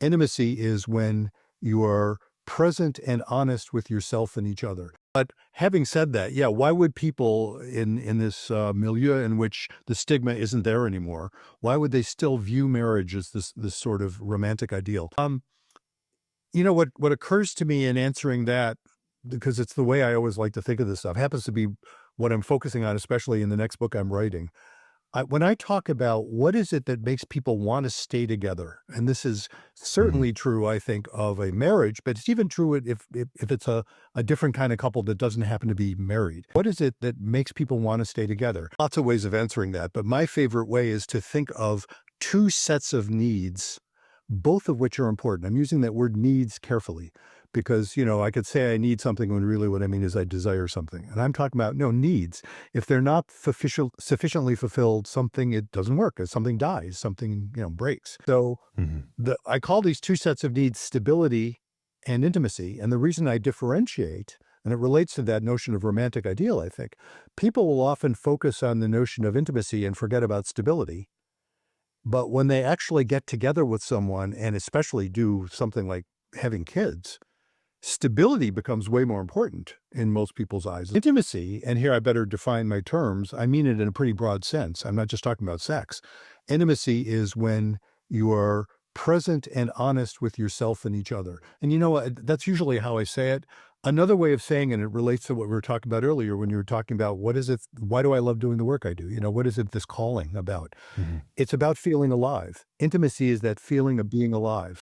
Intimacy is when you are present and honest with yourself and each other. But having said that, yeah, why would people in this milieu in which the stigma isn't there anymore, why would they still view marriage as this sort of romantic ideal? What occurs to me in answering that, because it's the way I always like to think of this stuff, happens to be what I'm focusing on, especially in the next book I'm writing. When I talk about what is it that makes people want to stay together, and this is Mhm. certainly true, I think, of a marriage, but it's even true if it's a different kind of couple that doesn't happen to be married. What is it that makes people want to stay together? Lots of ways of answering that, but my favorite way is to think of two sets of needs, both of which are important. I'm using that word needs carefully because, I could say I need something when really what I mean is I desire something. And I'm talking about, no, needs. If they're not sufficiently fulfilled, something, it doesn't work. As something dies, something, breaks. So Mhm. I call these two sets of needs stability and intimacy. And the reason I differentiate, and it relates to that notion of romantic ideal, I think, people will often focus on the notion of intimacy and forget about stability. But when they actually get together with someone and especially do something like having kids, stability becomes way more important in most people's eyes. Intimacy, and here I better define my terms, I mean it in a pretty broad sense. I'm not just talking about sex. Intimacy is when you are present and honest with yourself and each other. And that's usually how I say it. Another way of saying it, and it relates to what we were talking about earlier when you were talking about what is it, why do I love doing the work I do? What is it, this calling about? Mhm. It's about feeling alive. Intimacy is that feeling of being alive.